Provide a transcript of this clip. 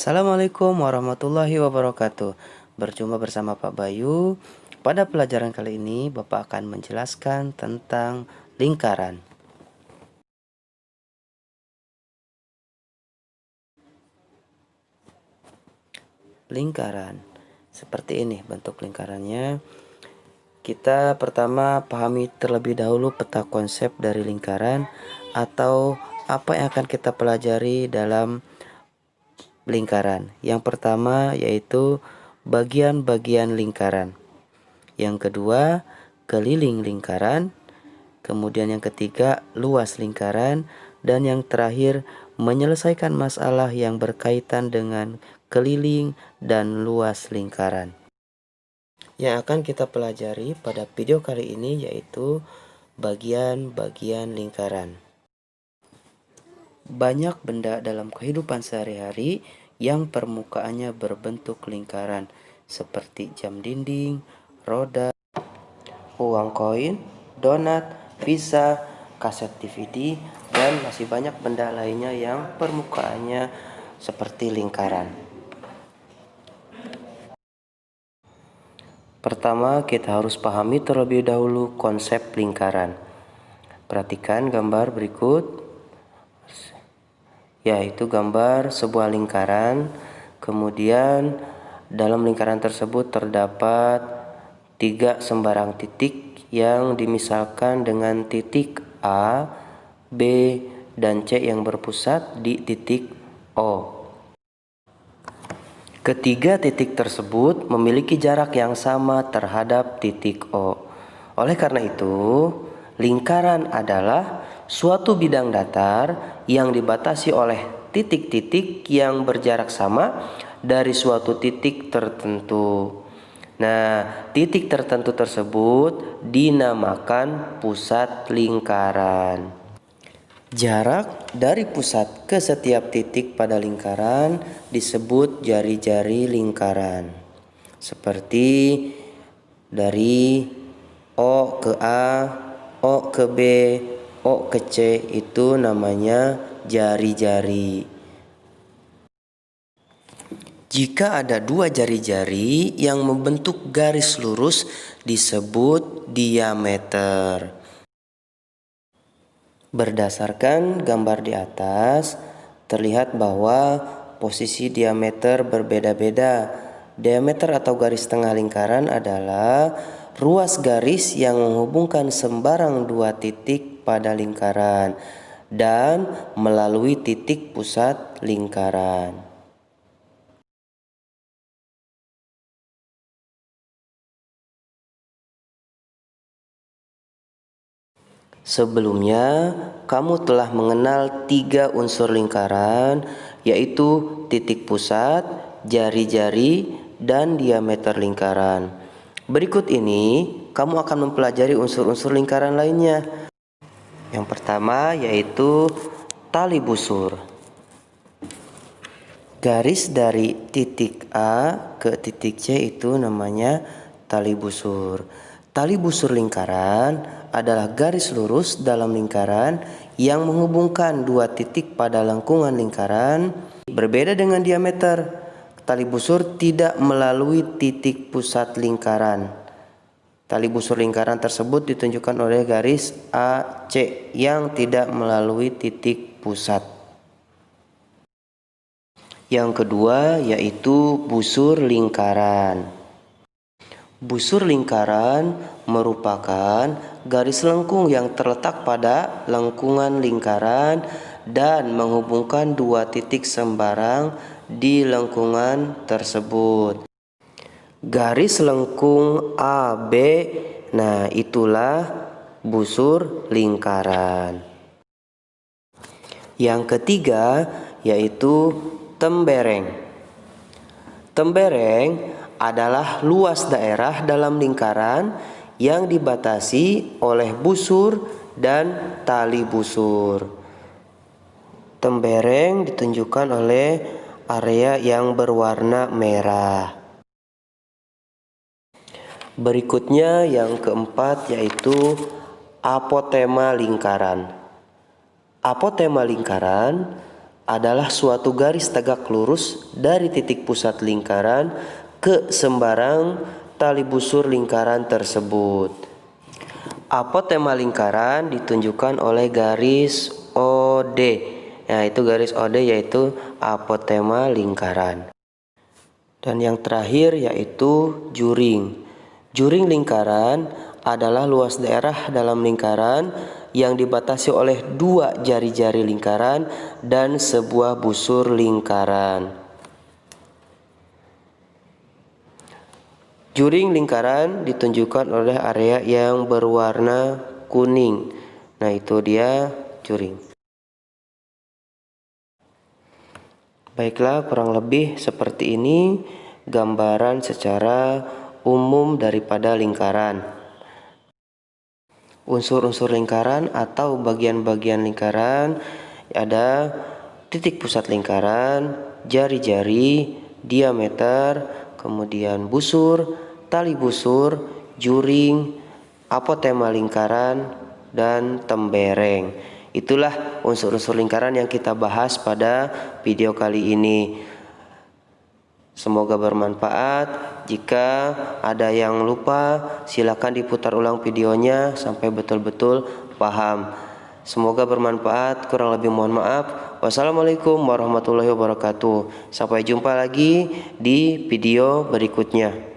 Assalamualaikum warahmatullahi wabarakatuh. Berjumpa bersama Pak Bayu. Pada pelajaran kali ini, Bapak akan menjelaskan tentang lingkaran. Lingkaran. Seperti ini bentuk lingkarannya. Kita pertama pahami terlebih dahulu peta konsep dari lingkaran atau apa yang akan kita pelajari dalam lingkaran. Yang pertama yaitu bagian-bagian lingkaran. Yang kedua, keliling lingkaran. Kemudian yang ketiga, luas lingkaran. Dan yang terakhir, menyelesaikan masalah yang berkaitan dengan keliling dan luas lingkaran. Yang akan kita pelajari pada video kali ini yaitu bagian-bagian lingkaran. Banyak benda dalam kehidupan sehari-hari yang permukaannya berbentuk lingkaran, seperti jam dinding, roda, uang koin, donat, pizza, kaset DVD, dan masih banyak benda lainnya yang permukaannya seperti lingkaran. Pertama, kita harus pahami terlebih dahulu konsep lingkaran. Perhatikan gambar berikut, yaitu gambar sebuah lingkaran. Kemudian dalam lingkaran tersebut terdapat 3 sembarang titik yang dimisalkan dengan titik A, B, dan C yang berpusat di titik O. Ketiga titik tersebut memiliki jarak yang sama terhadap titik O. Oleh karena itu, lingkaran adalah suatu bidang datar yang dibatasi oleh titik-titik yang berjarak sama dari suatu titik tertentu. Nah, titik tertentu tersebut dinamakan pusat lingkaran. Jarak dari pusat ke setiap titik pada lingkaran disebut jari-jari lingkaran. Seperti dari O ke A, O ke B, O ke C itu namanya jari-jari. Jika ada 2 jari-jari yang membentuk garis lurus disebut diameter. Berdasarkan gambar di atas, terlihat bahwa posisi diameter berbeda-beda. Diameter atau garis tengah lingkaran adalah ruas garis yang menghubungkan sembarang 2 titik pada lingkaran dan melalui titik pusat lingkaran. Sebelumnya, kamu telah mengenal 3 unsur lingkaran, yaitu titik pusat, jari-jari, dan diameter lingkaran. Berikut ini, kamu akan mempelajari unsur-unsur lingkaran lainnya. Yang pertama yaitu tali busur. Garis dari titik A ke titik C itu namanya tali busur. Tali busur lingkaran adalah garis lurus dalam lingkaran yang menghubungkan 2 titik pada lengkungan lingkaran. Berbeda dengan diameter, tali busur tidak melalui titik pusat lingkaran. Tali busur lingkaran tersebut ditunjukkan oleh garis AC yang tidak melalui titik pusat. Yang kedua yaitu busur lingkaran. Busur lingkaran merupakan garis lengkung yang terletak pada lengkungan lingkaran dan menghubungkan 2 titik sembarang di lengkungan tersebut. Garis lengkung AB, nah itulah busur lingkaran. Yang ketiga yaitu tembereng. Tembereng adalah luas daerah dalam lingkaran yang dibatasi oleh busur dan tali busur. Tembereng ditunjukkan oleh area yang berwarna merah. Berikutnya yang keempat yaitu apotema lingkaran. Apotema lingkaran adalah suatu garis tegak lurus dari titik pusat lingkaran ke sembarang tali busur lingkaran tersebut. Apotema lingkaran ditunjukkan oleh garis OD. Nah, itu garis OD yaitu apotema lingkaran. Dan yang terakhir yaitu juring. Juring lingkaran adalah luas daerah dalam lingkaran yang dibatasi oleh dua jari-jari lingkaran dan sebuah busur lingkaran. Juring lingkaran ditunjukkan oleh area yang berwarna kuning. Nah, itu dia juring. Baiklah, kurang lebih seperti ini gambaran secara umum daripada lingkaran. Unsur-unsur lingkaran atau bagian-bagian lingkaran ada titik pusat lingkaran, jari-jari, diameter, kemudian busur, tali busur, juring, apotema lingkaran, dan tembereng. Itulah unsur-unsur lingkaran yang kita bahas pada video kali ini. Semoga bermanfaat. Jika ada yang lupa, silakan diputar ulang videonya sampai betul-betul paham. Semoga bermanfaat. Kurang lebih mohon maaf. Wassalamualaikum warahmatullahi wabarakatuh. Sampai jumpa lagi di video berikutnya.